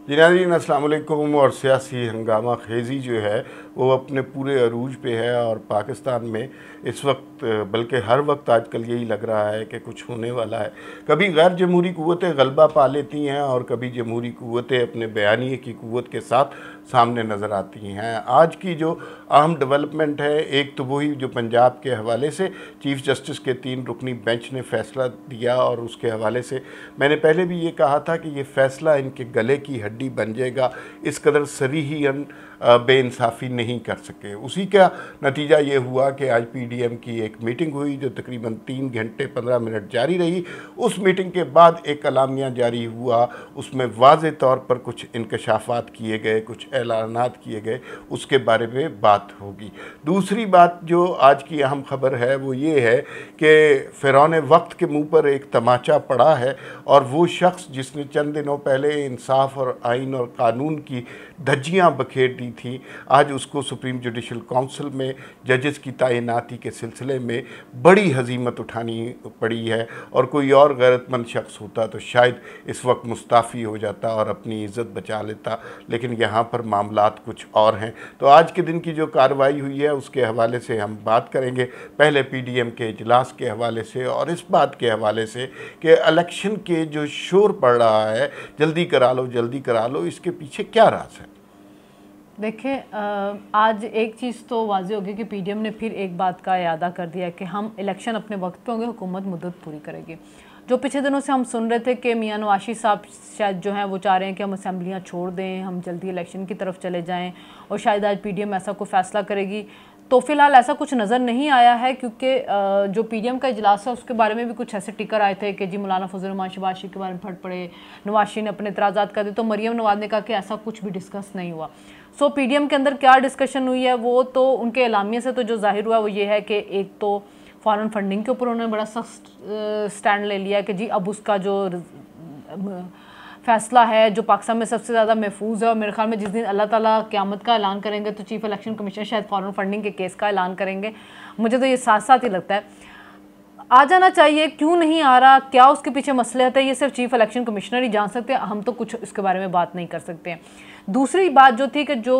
जी नाज़रीन अस्सलाम वालेकुम। और सियासी हंगामा खेज़ी जो है वो अपने पूरे अरूज पे है और पाकिस्तान में इस वक्त बल्कि हर वक्त आजकल यही लग रहा है कि कुछ होने वाला है। कभी गैर जमहूरी क़ुव्वतें गलबा पा लेती हैं और कभी जमहूरी क़ुव्वतें अपने बयानिए की क़ुव्वत के साथ सामने नज़र आती हैं। आज की जो अहम डेवलपमेंट है, एक तो वही जो पंजाब के हवाले से चीफ़ जस्टिस के 3 रुकनी बेंच ने फ़ैसला दिया और उसके हवाले से मैंने पहले भी ये कहा था कि ये फ़ैसला इनके गले की हड्डी बन जाएगा। इस कदर सरीहन बेइंसाफ़ी नहीं कर सके। उसी का नतीजा ये हुआ कि आज पीडीएम की एक मीटिंग हुई जो तकरीबन 3 घंटे 15 मिनट जारी रही। उस मीटिंग के बाद एक अलामिया जारी हुआ, उसमें वाज़े तौर पर कुछ इंकशाफात किए गए, कुछ ऐलानात किए गए, उसके बारे में बात होगी। दूसरी बात जो आज की अहम खबर है वो ये है कि फ़िरौन वक्त के मुँह पर एक तमाचा पड़ा है और वो शख्स जिसने चंद दिनों पहले इंसाफ और आइन और कानून की धज्जियाँ बखेर दी थी, आज उसको सुप्रीम जुडिशल काउंसिल में जजेस की तैनाती के सिलसिले में बड़ी हजीमत उठानी पड़ी है। और कोई और गैरतमंद शख्स होता तो शायद इस वक्त मुस्ताफ़ी हो जाता और अपनी इज़्ज़त बचा लेता, लेकिन यहाँ पर मामलात कुछ और हैं। तो आज के दिन की जो कार्रवाई हुई है उसके हवाले से हम बात करेंगे, पहले पीडीएम के इजलास के हवाले से और इस बात के हवाले से कि इलेक्शन के जो शोर पड़ रहा है, जल्दी करा लो जल्दी करा लो, इसके पीछे क्या राज है। देखिए, आज एक चीज़ तो वाज़े होगी कि पीडीएम ने फिर एक बात का यादा कर दिया कि हम इलेक्शन अपने वक्त पे होंगे, हुकूमत मुद्दत पूरी करेगी। जो पिछले दिनों से हम सुन रहे थे कि मियां नवाशी साहब शायद जो हैं वो चाह रहे हैं कि हम असेंबलियां छोड़ दें, हम जल्दी इलेक्शन की तरफ चले जाएं और शायद आज पीडीएम ऐसा कोई फ़ैसला करेगी। तो फ़िलहाल ऐसा कुछ नज़र नहीं आया है, क्योंकि जो पीडीएम का इजलास है उसके बारे में भी कुछ ऐसे टिकर आए थे कि जी मौलाना फजल रहमान शहबाज के बारे में फट पड़े, नवाशी ने अपने इतराज़ात कर दिए। तो मरियम नवाज़ ने कहा कि ऐसा कुछ भी डिस्कस नहीं हुआ। सो पीडीएम के अंदर क्या डिस्कशन हुई है वो तो उनके एलामिया से तो जो जाहिर हुआ वो ये है कि एक तो फॉरेन फंडिंग के ऊपर उन्होंने बड़ा सख्त स्टैंड ले लिया कि जी अब उसका जो फैसला है जो पाकिस्तान में सबसे ज़्यादा महफूज है, और मेरे ख्याल में जिस दिन अल्लाह ताला क़यामत का ऐलान करेंगे तो चीफ इलेक्शन कमिश्नर शायद फॉरेन फंडिंग के केस का ऐलान करेंगे। मुझे तो ये साथ साथ ही लगता है आ जाना चाहिए, क्यों नहीं आ रहा, क्या उसके पीछे मसले होते हैं, ये सिर्फ चीफ इलेक्शन कमिश्नर ही जान सकते हैं, हम तो कुछ इसके बारे में बात नहीं कर सकते हैं। दूसरी बात जो थी कि जो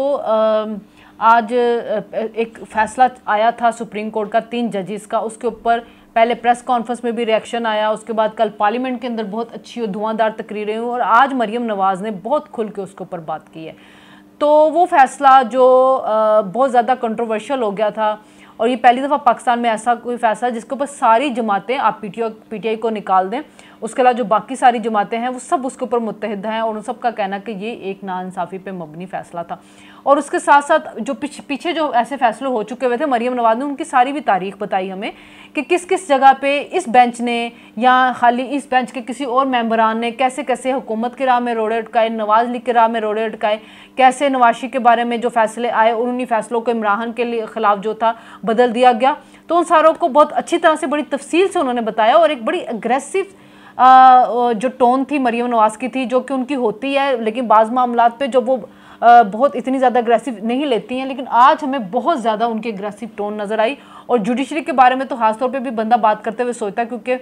आज एक फ़ैसला आया था सुप्रीम कोर्ट का 3 जजेस का, उसके ऊपर पहले प्रेस कॉन्फ्रेंस में भी रिएक्शन आया, उसके बाद कल पार्लियामेंट के अंदर बहुत अच्छी और धुआंधार तकरीरें हुई और आज मरियम नवाज़ ने बहुत खुल के उसके ऊपर बात की है। तो वो फ़ैसला जो बहुत ज़्यादा कंट्रोवर्शियल हो गया था, और ये पहली दफ़ा पाकिस्तान में ऐसा कोई फ़ैसला जिसके ऊपर सारी जमातें, आप पीटीआई को निकाल दें, उसके अलावा जो बाकी सारी जमातें हैं वो सब उसके ऊपर मुत्तहिद हैं और उन सब का कहना कि ये एक नाइंसाफ़ी पे मबनी फ़ैसला था। और उसके साथ साथ जो पीछे जो ऐसे फैसले हो चुके हुए थे, मरियम नवाज़ ने उनकी सारी भी तारीख बताई हमें कि किस किस जगह पे इस बेंच ने या खाली इस बेंच के किसी और मेंबरान ने कैसे कैसे हुकूमत की राह में रोड़े अटकाए, नवाज़ लीग की राह में रोड़े अटकाए, कैसे नवाशी के बारे में जो फैसले आए और उन्हीं फैसलों को इमरान के खिलाफ जो था बदल दिया गया। तो उन सारों को बहुत अच्छी तरह से बड़ी तफसील से उन्होंने बताया और एक बड़ी अग्रेसिव जो टोन थी मरियम नवाज़ की थी, जो कि उनकी होती है, लेकिन बाज़ मामलात पे जो वो बहुत इतनी ज़्यादा अग्रेसिव नहीं लेती हैं, लेकिन आज हमें बहुत ज़्यादा उनकी अग्रेसिव टोन नज़र आई। और जुडिशरी के बारे में तो ख़ासतौर पे भी बंदा बात करते हुए सोचता है, क्योंकि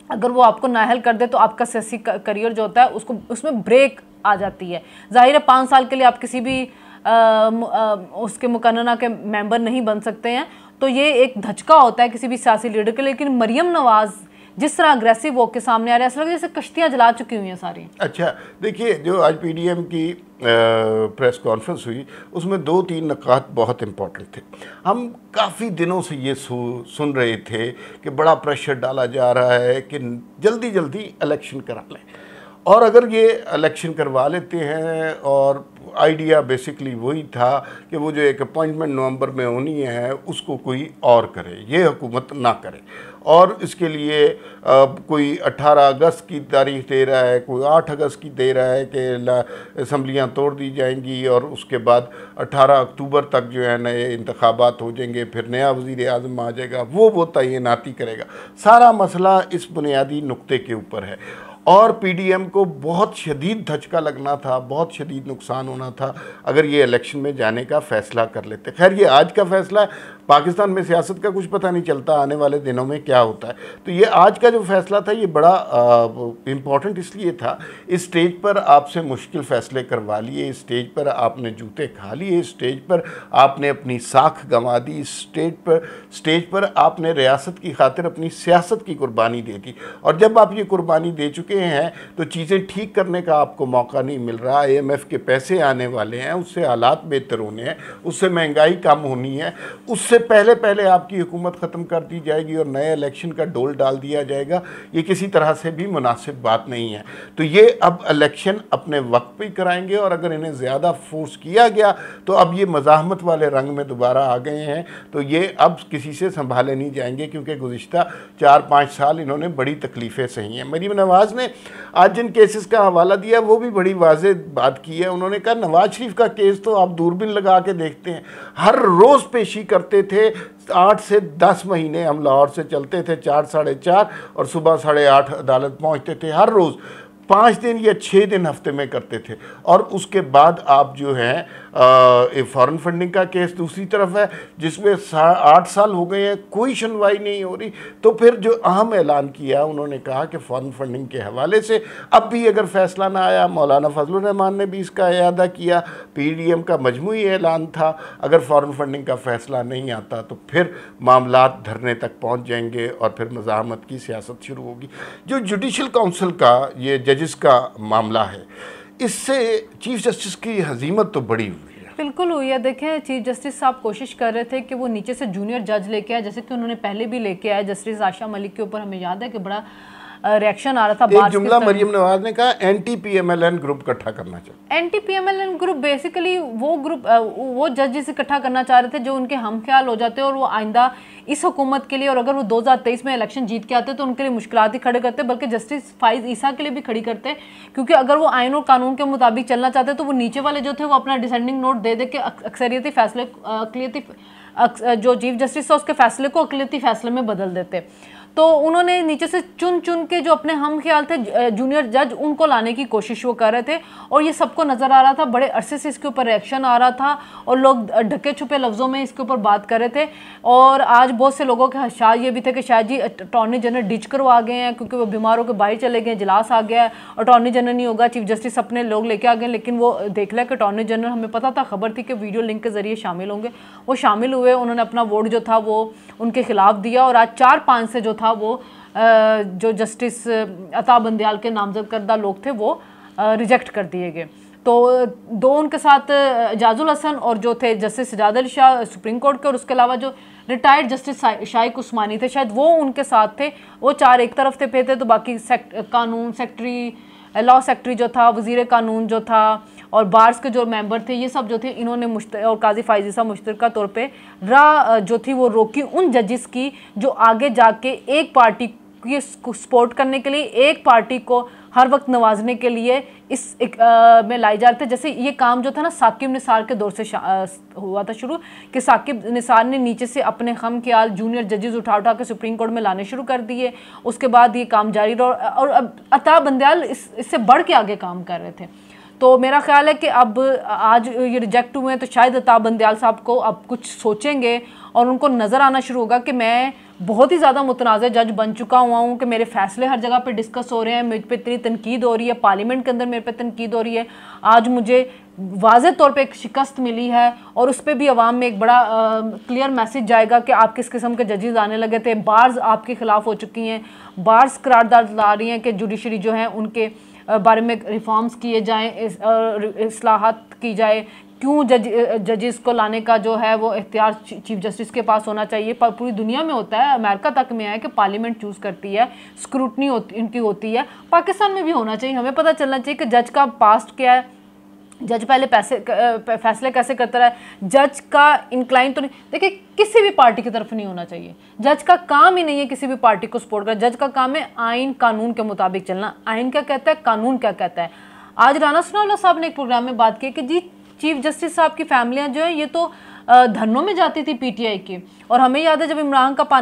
अगर वो आपको नाअहल कर दे तो आपका सियासी करियर जो होता है उसको उसमें ब्रेक आ जाती है। ज़ाहिर है 5 साल के लिए आप किसी भी उसके मुकन्नना के मेंबर नहीं बन सकते हैं, तो ये एक धचका होता है किसी भी सियासी लीडर के। लेकिन मरियम नवाज़ जिस तरह अग्रेसिव होकर सामने आ रहा है, ऐसा लग जैसे कश्तियाँ जला चुकी हुई हैं सारी। अच्छा देखिए, जो आज पीडीएम की प्रेस कॉन्फ्रेंस हुई उसमें 2-3 नुकात बहुत इम्पोर्टेंट थे। हम काफ़ी दिनों से ये सुन रहे थे कि बड़ा प्रेशर डाला जा रहा है कि जल्दी जल्दी इलेक्शन करा लें, और अगर ये इलेक्शन करवा लेते हैं, और आइडिया बेसिकली वही था कि वो जो एक अपॉइंटमेंट नवंबर में होनी है उसको कोई और करे, ये हुकूमत ना करे। और इसके लिए कोई 18 अगस्त की तारीख दे रहा है, कोई 8 अगस्त की दे रहा है कि असम्बलियाँ तोड़ दी जाएंगी और उसके बाद 18 अक्टूबर तक जो है नए इंतखाबात हो जाएंगे, फिर नया वज़ीर आज़म आ जाएगा, वो तैनाती करेगा। सारा मसला इस बुनियादी नुक्ते के ऊपर है। और पीडीएम को बहुत शदीद धचका लगना था, बहुत शदीद नुकसान होना था अगर ये इलेक्शन में जाने का फ़ैसला कर लेते। खैर ये आज का फ़ैसला, पाकिस्तान में सियासत का कुछ पता नहीं चलता आने वाले दिनों में क्या होता है, तो ये आज का जो फ़ैसला था ये बड़ा इम्पॉर्टेंट इसलिए था। इस स्टेज पर आपसे मुश्किल फ़ैसले करवा लिए, इस स्टेज पर आपने जूते खा लिए, इस स्टेज पर आपने अपनी साख गंवा दी, इस स्टेज पर आपने रियासत की खातिर अपनी सियासत की कुर्बानी दे दी। और जब आप ये कुर्बानी दे चुके हैं तो चीज़ें ठीक करने का आपको मौका नहीं मिल रहा। IMF के पैसे आने वाले हैं, उससे हालात बेहतर होने हैं, उससे महंगाई कम होनी है, उससे पहले पहले आपकी हुकूमत ख़त्म कर दी जाएगी और नए इलेक्शन का डोल डाल दिया जाएगा। ये किसी तरह से भी मुनासिब बात नहीं है। तो ये अब इलेक्शन अपने वक्त पे कराएंगे और अगर इन्हें ज़्यादा फोर्स किया गया तो अब ये मज़ाहमत वाले रंग में दोबारा आ गए हैं, तो ये अब किसी से संभाले नहीं जाएंगे, क्योंकि गुज़िश्ता 4-5 साल इन्होंने बड़ी तकलीफ़ें सही हैं। मरीम नवाज़ ने आज जिन केसेस का हवाला दिया वो भी बड़ी वाज़ेह बात की है। उन्होंने कहा नवाज शरीफ का केस तो आप दूरबीन लगा के देखते हैं, हर रोज़ पेशी करते थे। 8 से 10 महीने हम लाहौर से चलते थे 4 साढ़े 4 और सुबह 8:30 अदालत पहुंचते थे। हर रोज़ 5 दिन या 6 दिन हफ्ते में करते थे। और उसके बाद आप जो है फॉरेन फंडिंग का केस दूसरी तरफ है जिसमें 8 साल हो गए हैं, कोई सुनवाई नहीं हो रही। तो फिर जो अहम ऐलान किया उन्होंने कहा कि फॉरेन फंडिंग के हवाले से अब भी अगर फैसला ना आया, मौलाना फजलुर रहमान ने भी इसका इयादा किया, पीडीएम का मजमूई ऐलान था, अगर फॉरेन फंडिंग का फैसला नहीं आता तो फिर मामलात धरने तक पहुँच जाएंगे और फिर मज़ाहमत की सियासत शुरू होगी। जो जुडिशल काउंसिल का ये जजेस का मामला है, इससे चीफ जस्टिस की हजीमत तो बड़ी हुई है। बिल्कुल हुई है। देखें चीफ जस्टिस साहब कोशिश कर रहे थे कि वो नीचे से जूनियर जज लेके आए, जैसे कि उन्होंने पहले भी लेके आए। जस्टिस आशा मलिक के ऊपर हमें याद है कि बड़ा रिएक्शन आ रहा था। एक जुमला मरियम नवाज ने कहा एंटी PMLN ग्रुप इकट्ठा करना चाहिए। एंटी PMLN ग्रुप बेसिकली वो ग्रुप वो जजेस इकट्ठा करना चाह रहे थे जो उनके हम ख्याल हो जाते और वो आइंदा इस हुकूमत के लिए, और अगर वो 2023 में इलेक्शन जीत के आते तो उनके लिए मुश्किलात ही खड़े करते, बल्कि जस्टिस फाइज ईसा के लिए भी खड़ी करते, क्योंकि अगर वो आइन और कानून के मुताबिक चलना चाहते तो वो नीचे वाले जो थे वो अपना डिसेंडिंग नोट दे दे के अक्सरियती फैसले जो चीफ जस्टिस था उसके फैसले को अक़लियती फैसले में बदल देते। तो उन्होंने नीचे से चुन चुन के जो अपने हम ख्याल थे जूनियर जज उनको लाने की कोशिश वो कर रहे थे, और ये सबको नज़र आ रहा था। बड़े अरसे से इसके ऊपर रिएक्शन आ रहा था और लोग ढके छुपे लफ्ज़ों में इसके ऊपर बात कर रहे थे। और आज बहुत से लोगों के हशार ये भी थे कि शायद जी अटॉर्नी जनरल डिच करवा गए हैं, क्योंकि वो बीमार होकर बाहर चले गए, इजलास आ गया है, अटॉर्नी जनरल नहीं होगा, चीफ जस्टिस अपने लोग लेके आ गए। लेकिन वो देख लिया कि अटॉर्नी जनरल, हमें पता था, खबर थी कि वीडियो लिंक के ज़रिए शामिल होंगे, वो शामिल हुए, उन्होंने अपना वोट जो था वो उनके खिलाफ दिया। और आज 4-5 से जो था वो जो जस्टिस अता बंदयाल के नामजद करदा लोग थे वो रिजेक्ट कर दिए गए। तो 2 उनके साथ एजाजुल हसन और जो थे justice Sajjad Ali Shah supreme court के, और उसके अलावा जो रिटायर्ड जस्टिस शाइक उस्मानी थे शायद वो उनके साथ थे। वो 4 एक तरफ थे तो बाकी कानून सेक्रेटरी, लॉ सेक्रेटरी जो था, वज़ीर कानून जो था और बार्स के जो मेंबर थे, ये सब जो थे इन्होंने और काजी फाइज़ा मुश्तरका तौर पे राह जो थी वो रोकी उन जजेस की जो आगे जाके एक पार्टी की सपोर्ट करने के लिए, एक पार्टी को हर वक्त नवाजने के लिए में लाई जा रहे थे। जैसे ये काम जो था ना साकिब निसार के दौर से हुआ था शुरू, कि साकिब निसार ने नीचे से अपने हम ख्याल जूनियर जजेस उठा के सुप्रीम कोर्ट में लाने शुरू कर दिए। उसके बाद ये काम जारी रहा और अब अता बंदयाल इससे बढ़ के आगे काम कर रहे थे। तो मेरा ख्याल है कि अब आज ये रिजेक्ट हुए हैं तो शायद अता बंदयाल साहब को अब कुछ सोचेंगे और उनको नज़र आना शुरू होगा कि मैं बहुत ही ज़्यादा मुतनाज़ जज बन चुका हुआ हूँ, कि मेरे फैसले हर जगह पे डिस्कस हो रहे हैं, मुझ पे इतनी तनकीद हो रही है, पार्लियामेंट के अंदर मेरे पे तनकीद हो रही है। आज मुझे वाज़ेह तौर पे एक शिकस्त मिली है और उस पर भी अवाम में एक बड़ा क्लियर मैसेज जाएगा कि आप किस किस्म के जजेस आने लगे थे। बार्स आपके ख़िलाफ़ हो चुकी हैं, बार्स करारदाद ला रही हैं कि जुडिशरी जो है उनके बारे में रिफॉर्म्स किए जाएँ, इस्लाहात की जाए। क्यों जजेस को लाने का जो है वो इख्तियार चीफ जस्टिस के पास होना चाहिए। पर पूरी दुनिया में होता है, अमेरिका तक में है कि पार्लियामेंट चूज़ करती है, स्क्रूटनी इनकी होती है। पाकिस्तान में भी होना चाहिए। हमें पता चलना चाहिए कि जज का पास्ट क्या है, जज पहले फैसले कैसे करता है, जज का इंक्लाइन तो नहीं। देखिए किसी भी पार्टी की तरफ नहीं होना चाहिए, जज का काम ही नहीं है किसी भी पार्टी को सपोर्ट करना। जज का काम है आइन कानून के मुताबिक चलना। आइन क्या कहता है, कानून क्या कहता है। आज राना सनाउल्लाह साहब ने एक प्रोग्राम में बात की कि जी चीफ जस्टिस साहब की फैमिलियां जो है ये तो धरनों में जाती थी पीटीआई की। और हमें याद है जब इमरान का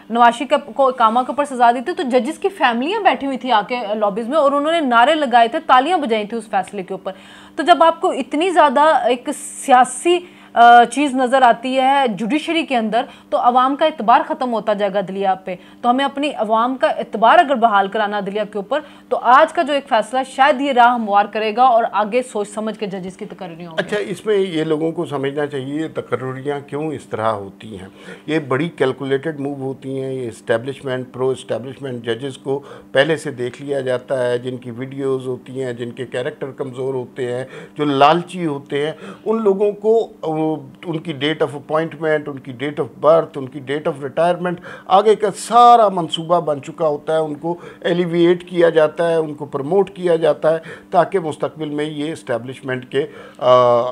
नवाज शरीफ को कामा के ऊपर सजा दी थी तो जजेस की फैमिलियां बैठी हुई थी आके लॉबीज में और उन्होंने नारे लगाए थे, तालियां बजाई थी उस फैसले के ऊपर। तो जब आपको इतनी ज़्यादा एक सियासी चीज़ नज़र आती है जुडिशरी के अंदर तो अवाम का इतबार ख़त्म होता जाएगा अदलिया पे। तो हमें अपनी अवाम का इतबार अगर बहाल कराना अदलिया के ऊपर तो आज का जो एक फ़ैसला शायद ये राह हमवार करेगा और आगे सोच समझ के जजेस की तकर्रियाँ होंगी। अच्छा, इसमें ये लोगों को समझना चाहिए तकर्रियाँ क्यों इस तरह होती हैं। ये बड़ी कैलकुलेटेड मूव होती हैं। ये इस्टेब्लिशमेंट प्रो इस्टेब्लिशमेंट जजेस को पहले से देख लिया जाता है, जिनकी वीडियोज़ होती हैं, जिनके कैरेक्टर कमज़ोर होते हैं, जो लालची होते हैं, उन लोगों को उनकी डेट ऑफ अपॉइंटमेंट, उनकी डेट ऑफ बर्थ, उनकी डेट ऑफ रिटायरमेंट, आगे का सारा मंसूबा बन चुका होता है। उनको एलिविएट किया जाता है, उनको प्रमोट किया जाता है ताकि मुस्तकबिल में ये इस्टेब्लिशमेंट के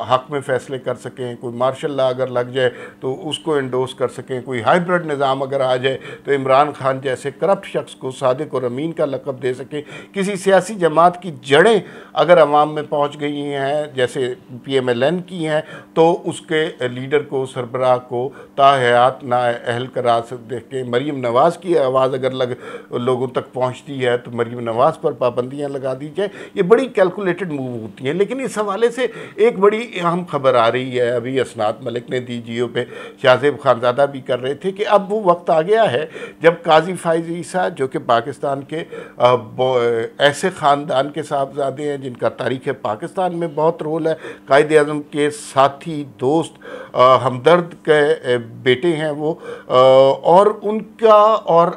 हक़ में फ़ैसले कर सकें। कोई मार्शल लॉ अगर लग जाए तो उसको इंडोर्स कर सकें। कोई हाइब्रिड निज़ाम अगर आ जाए तो इमरान खान जैसे करप्ट शख्स को सादिक और अमीन का लक़ब दे सकें। किसी सियासी जमात की जड़ें अगर अवाम में पहुँच गई हैं जैसे PMLN की हैं तो उसके लीडर को, सरबराह को ताहयात ना अहल करार से देख के मरीम नवाज़ की आवाज़ अगर लोगों तक पहुंचती है तो मरीम नवाज़ पर पाबंदियां लगा दी जाए। ये बड़ी कैलकुलेटेड मूव होती हैं। लेकिन इस हवाले से एक बड़ी अहम खबर आ रही है, अभी असनात मलिक ने दी जियो पे, शाहजेब खानज़ादा भी कर रहे थे कि अब वो वक्त आ गया है जब काजी फ़ाइज़ ईसा जो कि पाकिस्तान के ऐसे ख़ानदान के साहबजादे हैं जिनका तारीख़ पाकिस्तान में बहुत रोल है, कायद आज़म के साथी, दोस्त, हमदर्द के बेटे हैं वो, और उनका और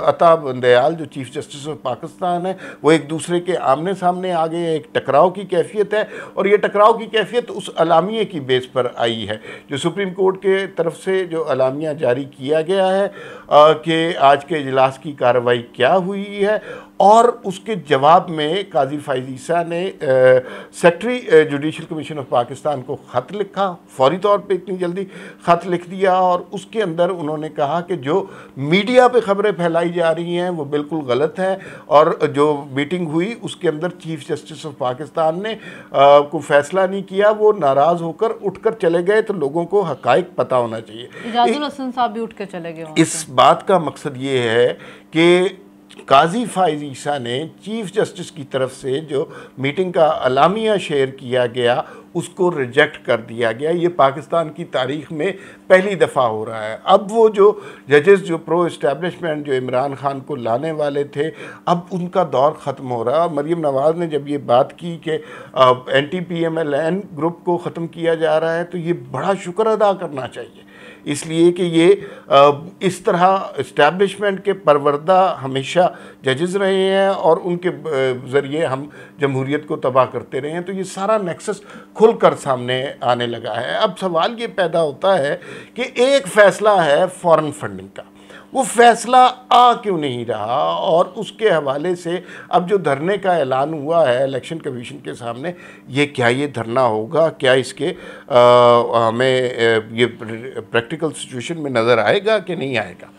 अता बंदयाल जो चीफ़ जस्टिस ऑफ पाकिस्तान है वो एक दूसरे के आमने सामने आ गए हैं। एक टकराव की कैफियत है और ये टकराव की कैफियत उस अलामिये की बेस पर आई है जो सुप्रीम कोर्ट के तरफ से जो अलामिया जारी किया गया है कि आज के इजलास की कार्रवाई क्या हुई है। और उसके जवाब में काजी फ़ाइज़ ईसा ने secretary judicial commission of Pakistan को ख़त लिखा, फौरी तौर पे इतनी जल्दी ख़त लिख दिया, और उसके अंदर उन्होंने कहा कि जो मीडिया पे ख़बरें फैलाई जा रही हैं वो बिल्कुल गलत है, और जो मीटिंग हुई उसके अंदर चीफ़ जस्टिस ऑफ पाकिस्तान ने कोई फ़ैसला नहीं किया, वो नाराज़ होकर उठकर चले गए। तो लोगों को हक़ाइक़ पता होना चाहिए। इजाज़ुल हसन साहब भी उठ के चले गए। इस बात का मकसद ये है कि काजी फ़ाइज़ ईसा ने चीफ़ जस्टिस की तरफ से जो मीटिंग का अलामिया शेयर किया गया उसको रिजेक्ट कर दिया गया। ये पाकिस्तान की तारीख़ में पहली दफ़ा हो रहा है। अब वो जो जजेस जो प्रो इस्टेब्लिशमेंट जो इमरान खान को लाने वाले थे, अब उनका दौर ख़त्म हो रहा है। मरीम नवाज़ ने जब ये बात की कि NT-PMLN ग्रुप को ख़त्म किया जा रहा है तो ये बड़ा शुक्र अदा करना चाहिए, इसलिए कि ये इस तरह इस्टेब्लिशमेंट के परवरदा हमेशा जजेस रहे हैं और उनके ज़रिए हम जमहूरियत को तबाह करते रहे हैं। तो ये सारा नेक्सस खुलकर सामने आने लगा है। अब सवाल ये पैदा होता है कि एक फ़ैसला है फ़ॉरेन फंडिंग का, वो फ़ैसला आ क्यों नहीं रहा, और उसके हवाले से अब जो धरने का ऐलान हुआ है इलेक्शन कमीशन के सामने, ये क्या ये धरना होगा, क्या इसके हमें ये प्रैक्टिकल सिचुएशन में नज़र आएगा कि नहीं आएगा?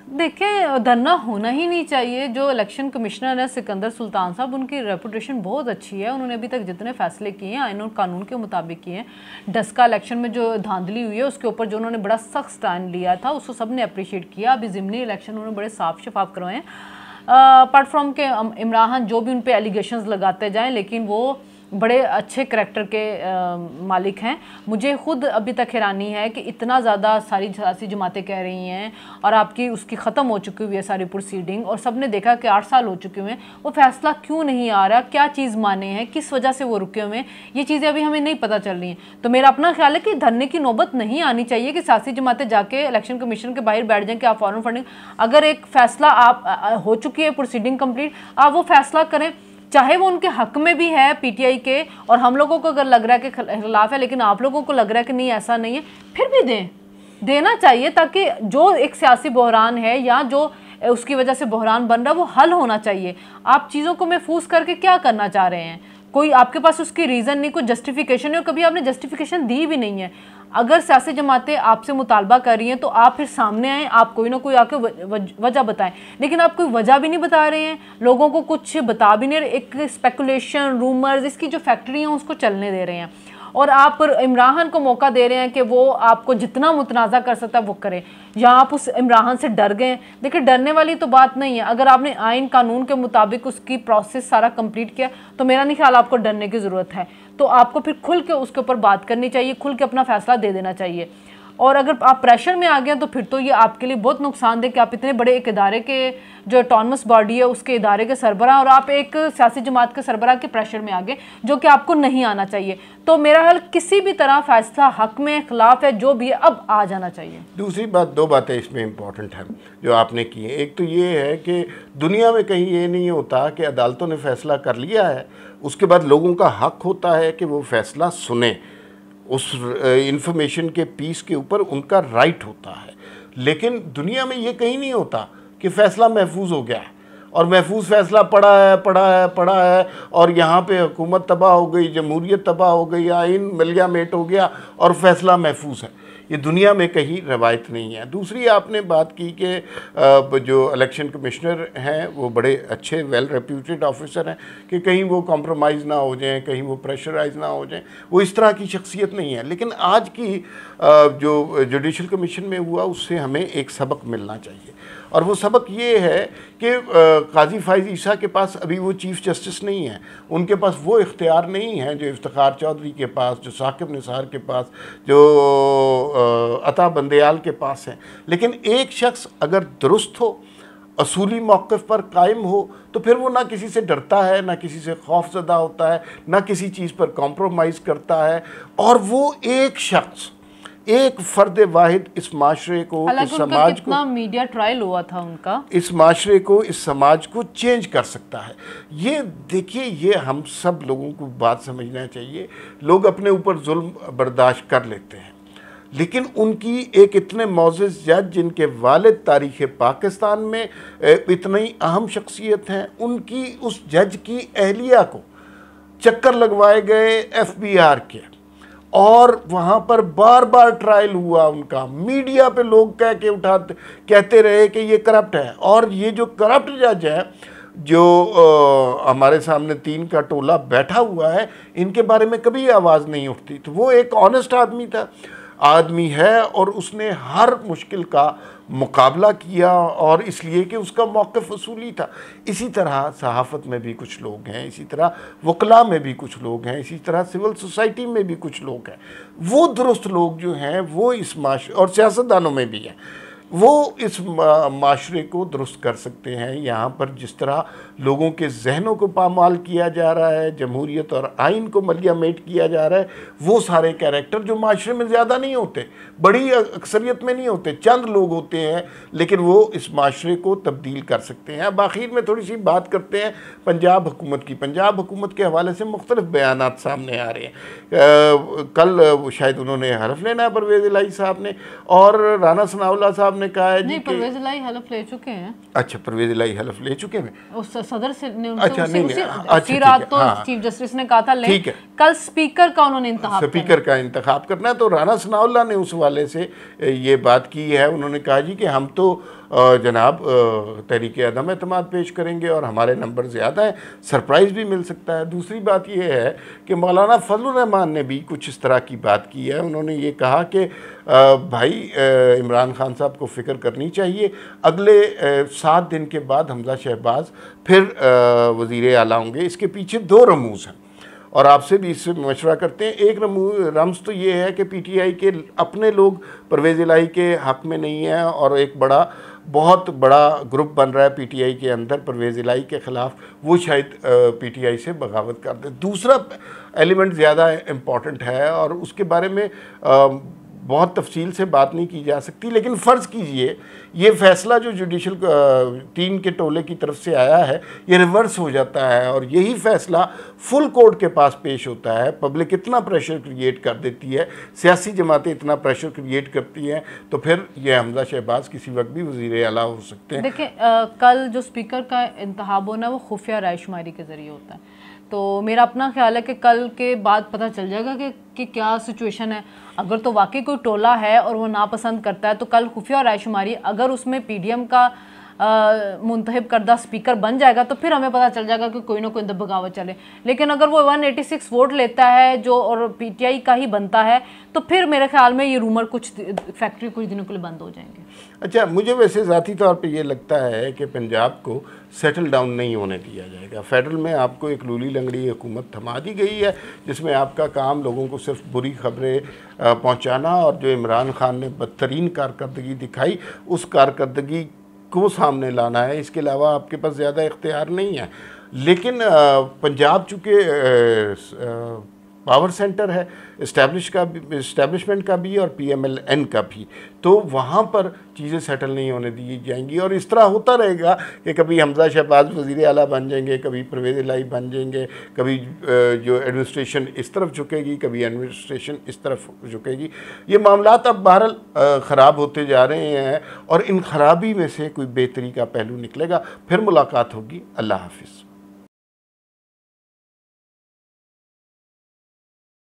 देखिए, धरना होना ही नहीं चाहिए। जो इलेक्शन कमिश्नर है सिकंदर सुल्तान साहब, उनकी रेपुटेशन बहुत अच्छी है। उन्होंने अभी तक जितने फैसले किए हैं आईन और कानून के मुताबिक किए हैं। डस्का इलेक्शन में जो धांधली हुई है उसके ऊपर जो उन्होंने बड़ा सख्त स्टैंड लिया था उसको सब ने अप्रिशिएट किया। अभी ज़िमनी इलेक्शन उन्होंने बड़े साफ शफाफ करवाए हैं। अपार्ट फ्रॉम के इमरान जो भी उन पर एलिगेशंस लगाते जाएँ, लेकिन वो बड़े अच्छे करैक्टर के मालिक हैं। मुझे खुद अभी तक हैरानी है कि इतना ज़्यादा सारी सियासी जमातें कह रही हैं और आपकी उसकी ख़त्म हो चुकी हुई है सारी प्रोसीडिंग, और सब ने देखा कि 8 साल हो चुके हुए हैं, वो फ़ैसला क्यों नहीं आ रहा, क्या चीज़ माने हैं, किस वजह से वो रुके हुए हैं, ये चीज़ें अभी हमें नहीं पता चल रही हैं। तो मेरा अपना ख्याल है कि धरने की नौबत नहीं आनी चाहिए कि सियासी जमातें जाके इलेक्शन कमीशन के बाहर बैठ जाएँ कि आप फॉरेन फंडिंग, अगर एक फ़ैसला आप हो चुकी है प्रोसीडिंग कंप्लीट, आप वो फ़ैसला करें, चाहे वो उनके हक में भी है पीटीआई के, और हम लोगों को अगर लग रहा है कि खिलाफ है लेकिन आप लोगों को लग रहा है कि नहीं ऐसा नहीं है, फिर भी देना चाहिए, ताकि जो एक सियासी बहरान है या जो उसकी वजह से बहरान बन रहा है वो हल होना चाहिए। आप चीज़ों को महफूज करके क्या करना चाह रहे हैं? कोई आपके पास उसकी रीज़न नहीं, कोई जस्टिफिकेशन नहीं, और कभी आपने जस्टिफिकेशन दी भी नहीं है। अगर सियासी जमातें आपसे मुतालबा कर रही हैं तो आप फिर सामने आएँ, आप कोई ना कोई आके वजह बताएं, लेकिन आप कोई वजह भी नहीं बता रहे हैं, लोगों को कुछ बता भी नहीं रहे, एक स्पेकुलेशन, रूमर्स, इसकी जो फैक्ट्री हैं उसको चलने दे रहे हैं। और आप इमरान खान को मौका दे रहे हैं कि वो आपको जितना मुतनाज़ा कर सकता है वो करें, या आप उस इमरान खान से डर गए। देखिए डरने वाली तो बात नहीं है, अगर आपने आइन कानून के मुताबिक उसकी प्रोसेस सारा कंप्लीट किया तो मेरा नहीं ख्याल आपको डरने की ज़रूरत है। तो आपको फिर खुल के उसके ऊपर बात करनी चाहिए, खुल के अपना फैसला दे देना चाहिए। और अगर आप प्रेशर में आ गए तो फिर तो ये आपके लिए बहुत नुकसानदेह कि आप इतने बड़े एक इदारे के जो ऑटोनमस बॉडी है उसके इदारे के सरबराह और आप एक सियासी जमात के सरबराह के प्रेशर में आ गए, जो कि आपको नहीं आना चाहिए। तो मेरा ख्याल किसी भी तरह फैसला हक में खिलाफ है जो भी है अब आ जाना चाहिए। दूसरी बात, दो बातें इसमें इम्पॉर्टेंट हैं जो आपने की हैं। एक तो ये है कि दुनिया में कहीं ये नहीं होता कि अदालतों ने फैसला कर लिया है उसके बाद लोगों का हक होता है कि वो फैसला सुने, उस इंफॉर्मेशन के पीस के ऊपर उनका राइट होता है। लेकिन दुनिया में ये कहीं नहीं होता कि फ़ैसला महफूज हो गया है और महफूज फ़ैसला पड़ा है और यहाँ पे हुकूमत तबाह हो गई, जमहूरियत तबाह हो गई, आइन मलियामेट हो गया और फ़ैसला महफूज है। ये दुनिया में कहीं रवायत नहीं है। दूसरी आपने बात की कि जो इलेक्शन कमिश्नर हैं वो बड़े अच्छे वेल रेप्यूटेड ऑफिसर हैं कि कहीं वो कॉम्प्रोमाइज़ ना हो जाएं, कहीं वो प्रेशराइज ना हो जाएं, वो इस तरह की शख्सियत नहीं है। लेकिन आज की जो जुडिशल कमीशन में हुआ उससे हमें एक सबक मिलना चाहिए और वो सबक ये है कि काजी फ़ाइज़ ईसा के पास अभी वो चीफ़ जस्टिस नहीं है, उनके पास वो इख्तियार नहीं है जो इफ्तिखार चौधरी के पास, जो साकिब निसार के पास, जो अता बंदयाल के पास है। लेकिन एक शख्स अगर दुरुस्त हो, असूली मौक़िफ़ पर कायम हो, तो फिर वो ना किसी से डरता है, ना किसी से खौफज़दा होता है, ना किसी चीज़ पर कॉम्प्रोमाइज़ करता है। और वो एक शख्स, एक फ़र्द वाहिद इस माशरे को, इस समाज को, मीडिया ट्रायल हुआ था उनका, इस माशरे को, इस समाज को चेंज कर सकता है। ये देखिए, ये हम सब लोगों को बात समझना चाहिए। लोग अपने ऊपर जुल्म बर्दाश्त कर लेते हैं, लेकिन उनकी एक इतने मोअज़्ज़ज़ जज जिनके वालिद तारीख़ पाकिस्तान में इतनी अहम शख्सियत हैं, उनकी उस जज की अहलिया को चक्कर लगवाए गए FBI के और वहाँ पर बार बार ट्रायल हुआ उनका। मीडिया पे लोग कहते रहे कि ये करप्ट है। और ये जो करप्ट जज है जो हमारे सामने 3 का टोला बैठा हुआ है, इनके बारे में कभी आवाज़ नहीं उठती। तो वो एक ऑनेस्ट आदमी है और उसने हर मुश्किल का मुकाबला किया और इसलिए कि उसका मौक़िफ़ असूली था। इसी तरह सहाफ़त में भी कुछ लोग हैं, इसी तरह वकला में भी कुछ लोग हैं, इसी तरह सिविल सोसाइटी में भी कुछ लोग हैं। वो दुरुस्त लोग जो हैं वो इस माशरे, और सियासतदानों में भी हैं, वो इस माशरे को दुरुस्त कर सकते हैं। यहाँ पर जिस तरह लोगों के जहनों को पामाल किया जा रहा है, जमहूरियत और आइन को मलियामेट किया जा रहा है, वो सारे कैरेक्टर जो माशरे में ज़्यादा नहीं होते, बड़ी अक्सरियत में नहीं होते, चंद लोग होते हैं, लेकिन वो इस माशरे को तब्दील कर सकते हैं। अब आखिर में थोड़ी सी बात करते हैं पंजाब हुकूमत की। पंजाब हुकूमत के हवाले से मुख्तलिफ बयानात सामने आ रहे हैं। कल शायद उन्होंने हलफ लेना है परवेज़ इलाही साहब ने, और राना सनाउल्लाह साहब ने कहा है नहीं, परवेज़ इलाही हलफ ले चुके हैं। अच्छा, परवेज़ इलाही हलफ ले चुके हैं, उस सदर से ने अच्छा, नहीं, उसी रात तो चीफ जस्टिस ने कहा था ले, कल स्पीकर का उन्होंने इंतखाब करना है। तो राना सनाउल्लाह ने उस वाले से ये बात की है। उन्होंने कहा जी कि हम तो जनाब तहरीक अदम एतमाद पेश करेंगे और हमारे नंबर ज़्यादा हैं, सरप्राइज़ भी मिल सकता है। दूसरी बात यह है कि मौलाना फजलुर रहमान ने भी कुछ इस तरह की बात की है। उन्होंने ये कहा कि भाई इमरान खान साहब को फ़िक्र करनी चाहिए, अगले 7 दिन के बाद हमज़ा शहबाज फिर वज़ीर आला होंगे। इसके पीछे 2 रमूज़ हैं और आपसे भी इससे मशवरा करते हैं। एक रमज़ तो ये है कि PTI के अपने लोग परवेज़ इलाही के हक़ में नहीं हैं और एक बहुत बड़ा ग्रुप बन रहा है PTI के अंदर परवेज़ इलाही के ख़िलाफ़, वो शायद PTI से बगावत कर दे। दूसरा एलिमेंट ज़्यादा इम्पॉर्टेंट है और उसके बारे में बहुत तफसील से बात नहीं की जा सकती, लेकिन फ़र्ज़ कीजिए ये फ़ैसला जो जुडिशल 3 के टोले की तरफ से आया है ये रिवर्स हो जाता है और यही फ़ैसला फुल कोर्ट के पास पेश होता है। पब्लिक इतना प्रेशर क्रिएट कर देती है, सियासी जमातें इतना प्रेशर क्रिएट करती हैं, तो फिर ये हमज़ा शहबाज किसी वक्त भी वज़ीर आला हो सकते हैं। देखिए कल जो स्पीकर का इंतखाब होना वो खुफिया रायशुमारी के ज़रिए होता है, तो मेरा अपना ख्याल है कि कल के बाद पता चल जाएगा कि क्या सिचुएशन है। अगर तो वाकई कोई टोला है और वो नापसंद करता है तो कल खुफिया रायशुमारी, अगर उसमें PDM का मुंतखब करदा स्पीकर बन जाएगा तो फिर हमें पता चल जाएगा कि कोई ना कोई अंदर बगावत चले। लेकिन अगर वो 186 वोट लेता है जो और पीटीआई का ही बनता है तो फिर मेरे ख्याल में ये रूमर फैक्ट्री कुछ दिनों के लिए बंद हो जाएंगे। अच्छा, मुझे वैसे ज़ाती तौर पे ये लगता है कि पंजाब को सेटल डाउन नहीं होने दिया जाएगा। फेडरल में आपको एक लूली लंगड़ी हुकूमत थमा दी गई है जिसमें आपका काम लोगों को सिर्फ बुरी खबरें पहुंचाना, और जो इमरान खान ने बदतरीन कारकर्दगी दिखाई उस कारकर्दगी को सामने लाना है। इसके अलावा आपके पास ज़्यादा इख्तियार नहीं है। लेकिन पंजाब चूँकि पावर सेंटर है इस्टेब्लिशमेंट का भी और PMLN का भी, तो वहाँ पर चीज़ें सेटल नहीं होने दी जाएंगी और इस तरह होता रहेगा कि कभी हमजा शहबाज वज़ीर आला बन जाएंगे, कभी परवेज़ इलाही बन जाएंगे, कभी जो एडमिनिस्ट्रेशन इस तरफ झुकेगी, कभी एडमिनिस्ट्रेशन इस तरफ झुकेगी। ये मामलात अब बहरहाल ख़राब होते जा रहे हैं और इन खराबी में से कोई बेहतरी का पहलू निकलेगा। फिर मुलाकात होगी। अल्लाह हाफिज़।